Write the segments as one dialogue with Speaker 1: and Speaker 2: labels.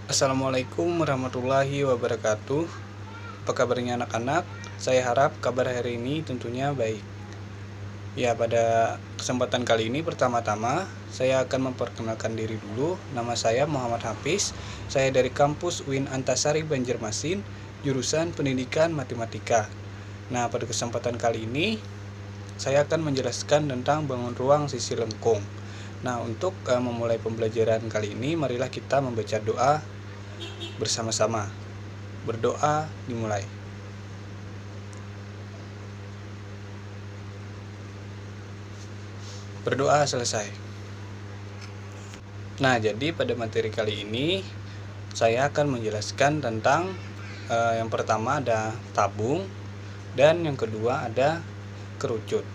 Speaker 1: Assalamualaikum warahmatullahi wabarakatuh. Apa kabarnya anak-anak? Saya harap kabar hari ini tentunya baik. Ya, pada kesempatan kali ini pertama-tama saya akan memperkenalkan diri dulu. Nama saya Muhammad Hafiz. Saya dari kampus UIN Antasari Banjarmasin, jurusan Pendidikan Matematika. Nah, pada kesempatan kali ini saya akan menjelaskan tentang bangun ruang sisi lengkung. Nah, untuk memulai pembelajaran kali ini, marilah kita membaca doa bersama-sama. Berdoa dimulai. Berdoa selesai. Nah, jadi pada materi kali ini saya akan menjelaskan tentang yang pertama ada tabung dan yang kedua ada kerucut.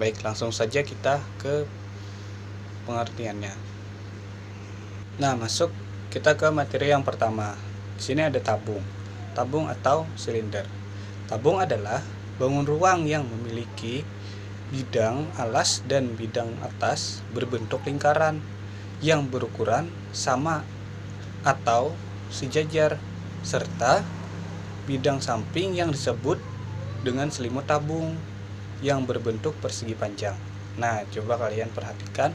Speaker 1: Baik, langsung saja kita ke pengertiannya. Nah, masuk kita ke materi yang pertama. Di sini ada tabung. Tabung atau silinder. Tabung adalah bangun ruang yang memiliki bidang alas dan bidang atas berbentuk lingkaran yang berukuran sama atau sejajar, serta bidang samping yang disebut dengan selimut tabung yang berbentuk persegi panjang. Nah, coba kalian perhatikan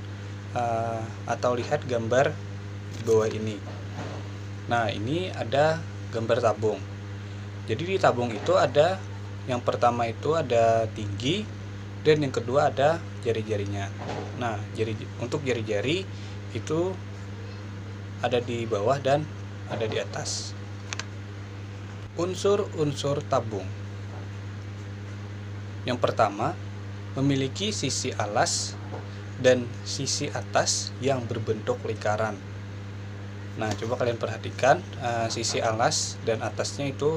Speaker 1: atau lihat gambar di bawah ini. Nah, ini ada gambar tabung. Jadi di tabung itu ada yang pertama itu ada tinggi dan yang kedua ada jari-jarinya. Nah, untuk jari-jari itu ada di bawah dan ada di atas. Unsur-unsur tabung. Yang pertama, memiliki sisi alas dan sisi atas yang berbentuk lingkaran. Nah, coba kalian perhatikan sisi alas dan atasnya itu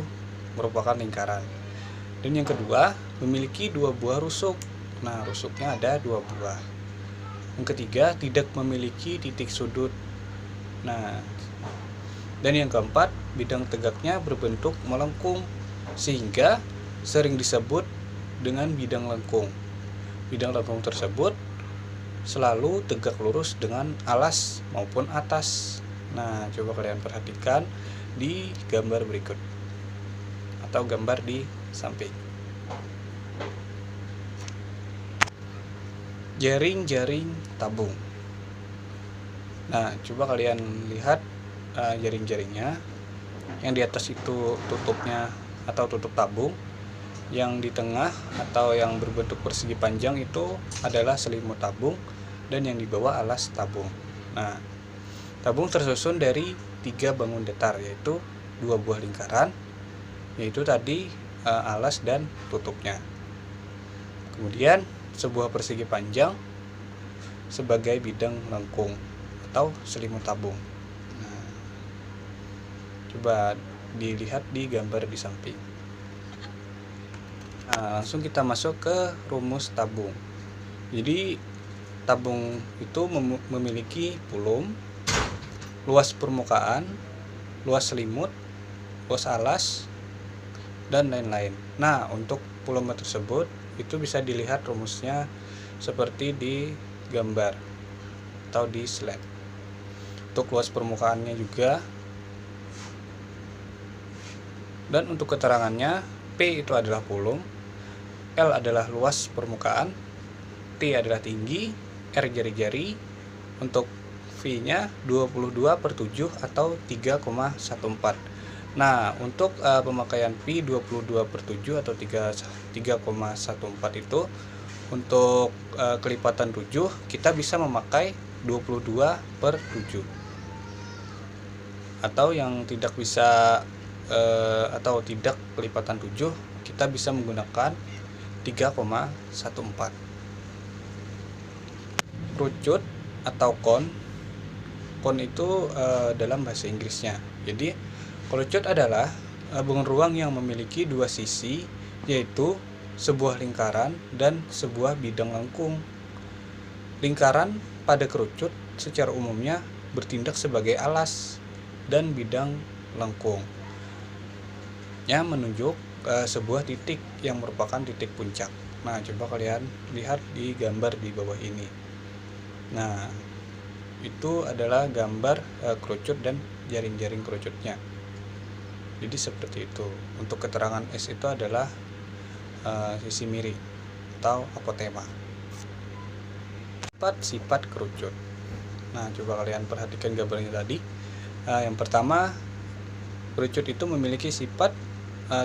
Speaker 1: merupakan lingkaran. Dan yang kedua, memiliki dua buah rusuk. Nah, rusuknya ada dua buah. Yang ketiga, tidak memiliki titik sudut. Nah, dan yang keempat, bidang tegaknya berbentuk melengkung sehingga sering disebut dengan bidang lengkung. Bidang lengkung tersebut selalu tegak lurus dengan alas maupun atas. Nah, coba kalian perhatikan di gambar berikut atau gambar di samping. Jaring-jaring tabung. Nah, coba kalian lihat jaring-jaringnya. Yang di atas itu tutupnya atau tutup tabung. Yang di tengah atau yang berbentuk persegi panjang itu adalah selimut tabung dan yang di bawah alas tabung. Nah, tabung tersusun dari 3 bangun datar, yaitu 2 buah lingkaran, yaitu tadi alas dan tutupnya. Kemudian sebuah persegi panjang sebagai bidang lengkung atau selimut tabung. Nah, coba dilihat di gambar di samping. Nah, langsung kita masuk ke rumus tabung. Jadi tabung itu memiliki volume, luas permukaan, luas selimut, luas alas, dan lain-lain. Nah, untuk volume tersebut itu bisa dilihat rumusnya seperti di gambar atau di slide. Untuk luas permukaannya juga. Dan untuk keterangannya, P itu adalah volume, L adalah luas permukaan, T adalah tinggi, R jari-jari, untuk V-nya 22/7 atau 3,14. Nah, untuk pemakaian Pi 22/7 atau 3,14 itu untuk kelipatan 7 kita bisa memakai 22/7. Atau yang tidak bisa atau tidak kelipatan 7, kita bisa menggunakan 3,14. Kerucut atau kon itu dalam bahasa Inggrisnya. Jadi kerucut adalah bangun ruang yang memiliki dua sisi, yaitu sebuah lingkaran dan sebuah bidang lengkung. Lingkaran pada kerucut secara umumnya bertindak sebagai alas dan bidang lengkung yang menunjuk sebuah titik yang merupakan titik puncak. Nah, coba kalian lihat di gambar di bawah ini. Nah, itu adalah gambar kerucut dan jaring-jaring kerucutnya. Jadi seperti itu. Untuk keterangan S itu adalah sisi miri atau apotema. Sifat kerucut. Nah, coba kalian perhatikan gambarnya tadi. Yang pertama, kerucut itu memiliki sifat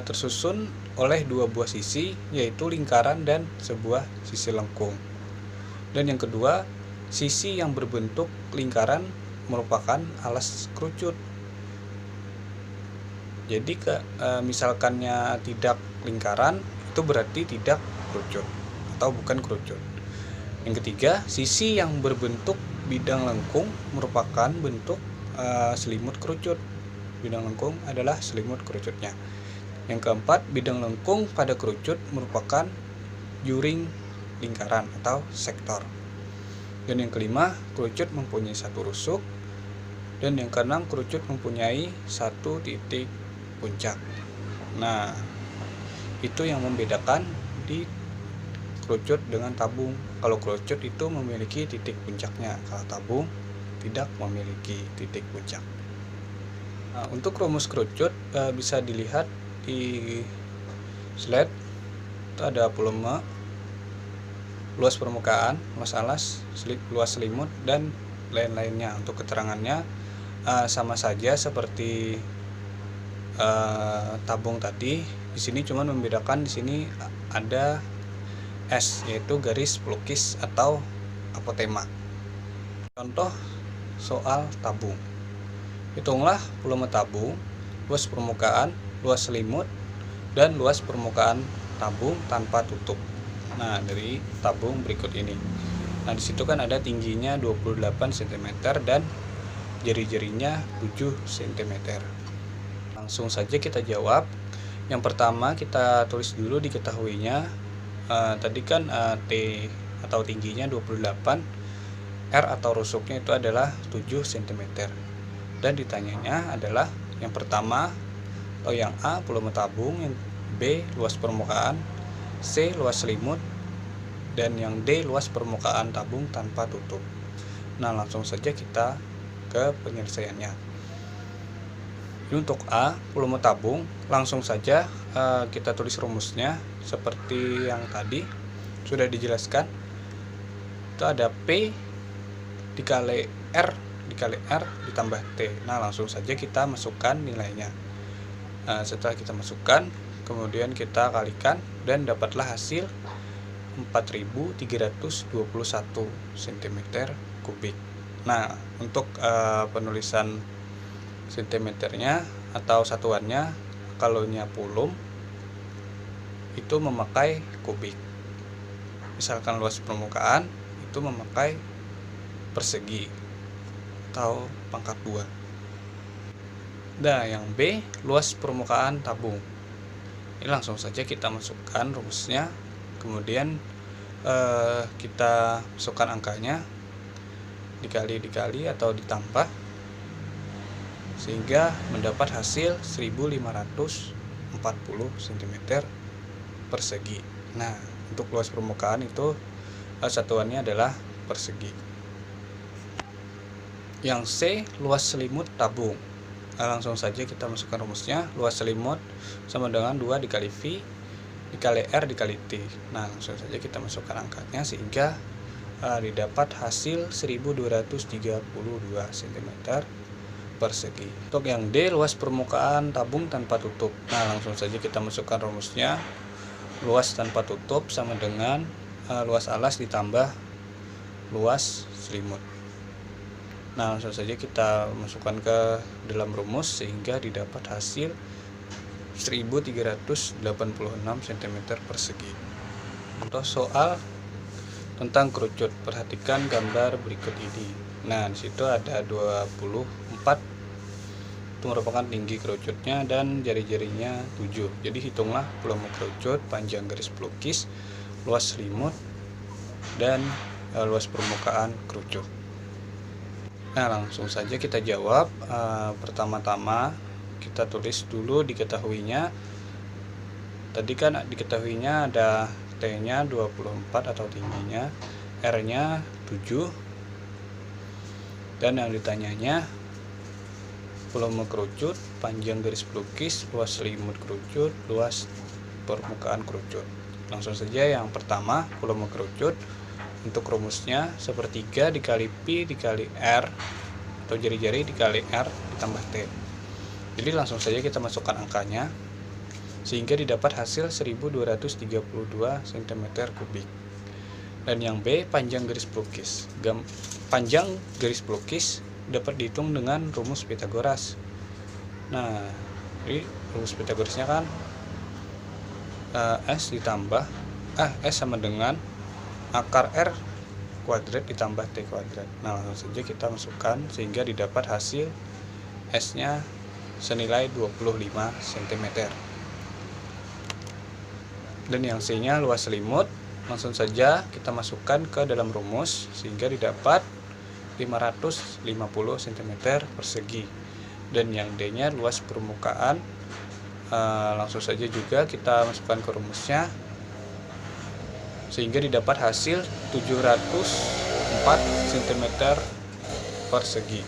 Speaker 1: tersusun oleh dua buah sisi, yaitu lingkaran dan sebuah sisi lengkung. Dan yang kedua, sisi yang berbentuk lingkaran merupakan alas kerucut. Jadi misalkannya tidak lingkaran, itu berarti tidak kerucut atau bukan kerucut. Yang ketiga, sisi yang berbentuk bidang lengkung merupakan bentuk selimut kerucut. Bidang lengkung adalah selimut kerucutnya. Yang keempat, bidang lengkung pada kerucut merupakan juring lingkaran atau sektor. Dan yang kelima, kerucut mempunyai satu rusuk. Dan yang keenam, kerucut mempunyai satu titik puncak. Nah, itu yang membedakan di kerucut dengan tabung. Kalau kerucut itu memiliki titik puncaknya, kalau tabung tidak memiliki titik puncak. Nah, untuk rumus kerucut bisa dilihat di slide. Itu ada volume, luas permukaan, luas alas, luas selimut, dan lain-lainnya. Untuk keterangannya sama saja seperti tabung tadi. Di sini cuma membedakan, di sini ada S, yaitu garis pelukis atau apotema. Contoh soal tabung. Hitunglah volume tabung, luas permukaan, luas selimut, dan luas permukaan tabung tanpa tutup. Nah, dari tabung berikut ini. Nah, di situ kan ada tingginya 28 cm dan jari-jarinya 7 cm. Langsung saja kita jawab. Yang pertama kita tulis dulu diketahuinya. Tadi kan T atau tingginya 28, R atau rusuknya itu adalah 7 cm. Dan ditanyanya adalah yang pertama atau yang A volume tabung, yang B luas permukaan, C luas selimut, dan yang D luas permukaan tabung tanpa tutup. Nah, langsung saja kita ke penyelesaiannya. Ini untuk A volume tabung, langsung saja kita tulis rumusnya seperti yang tadi sudah dijelaskan. Itu ada P dikali R ditambah T. Nah, langsung saja kita masukkan nilainya. Setelah kita masukkan, kemudian kita kalikan dan dapatlah hasil 4321 cm3. Nah, untuk penulisan sentimeternya atau satuannya, kalau nya volume itu memakai kubik. Misalkan luas permukaan itu memakai persegi atau pangkat 2. Nah, yang B luas permukaan tabung. Ini langsung saja kita masukkan rumusnya, kemudian kita masukkan angkanya, dikali atau ditambah, sehingga mendapat hasil 1540 cm persegi. Nah, untuk luas permukaan itu satuannya adalah persegi. Yang C luas selimut tabung. Langsung saja kita masukkan rumusnya. Luas selimut sama dengan 2 dikali V dikali R dikali T. Nah, langsung saja kita masukkan angkanya sehingga didapat hasil 1232 cm persegi. Untuk yang D luas permukaan tabung tanpa tutup. Nah, langsung saja kita masukkan rumusnya. Luas tanpa tutup sama dengan luas alas ditambah luas selimut. Nah, langsung saja kita masukkan ke dalam rumus sehingga didapat hasil 1386 cm persegi. Untuk soal tentang kerucut, perhatikan gambar berikut ini. Nah, di situ ada 24, itu merupakan tinggi kerucutnya dan jari-jarinya 7. Jadi hitunglah volume kerucut, panjang garis pelukis, luas selimut, dan luas permukaan kerucut. Nah, langsung saja kita jawab. Pertama-tama kita tulis dulu diketahuinya. Tadi kan diketahuinya ada T-nya 24 atau tingginya, R-nya 7, Dan yang ditanyanya volume kerucut, panjang garis pelukis, luas selimut kerucut, luas permukaan kerucut. Langsung saja yang pertama, volume kerucut. Untuk rumusnya sepertiga dikali pi dikali r atau jari-jari dikali r ditambah t. Jadi langsung saja kita masukkan angkanya sehingga didapat hasil 1232 cm3. Dan yang B, panjang garis pelukis. Panjang garis pelukis dapat dihitung dengan rumus Pythagoras. Nah, jadi rumus Pythagorasnya kan S ditambah S sama dengan akar R kuadrat ditambah T kuadrat. Nah, langsung saja kita masukkan sehingga didapat hasil S nya senilai 25 cm. Dan yang C nya luas selimut, langsung saja kita masukkan ke dalam rumus sehingga didapat 550 cm persegi. Dan yang D nya luas permukaan, langsung saja juga kita masukkan ke rumusnya sehingga didapat hasil 704 cm persegi.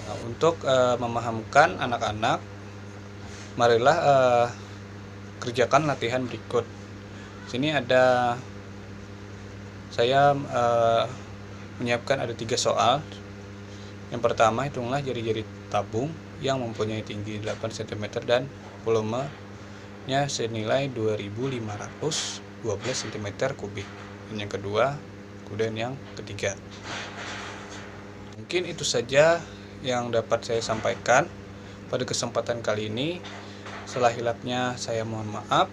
Speaker 1: Nah, untuk memahamkan anak-anak, marilah kerjakan latihan berikut. Sini ada saya menyiapkan ada 3 soal. Yang pertama, hitunglah jari-jari tabung yang mempunyai tinggi 8 cm dan volumenya senilai 2512 cm3. Dan yang kedua, kemudian yang ketiga. Mungkin itu saja yang dapat saya sampaikan pada kesempatan kali ini. Salah hilapnya saya mohon maaf.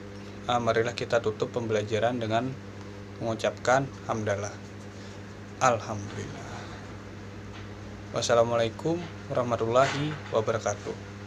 Speaker 1: Marilah kita tutup pembelajaran dengan mengucapkan hamdalah. Alhamdulillah. Wassalamualaikum warahmatullahi wabarakatuh.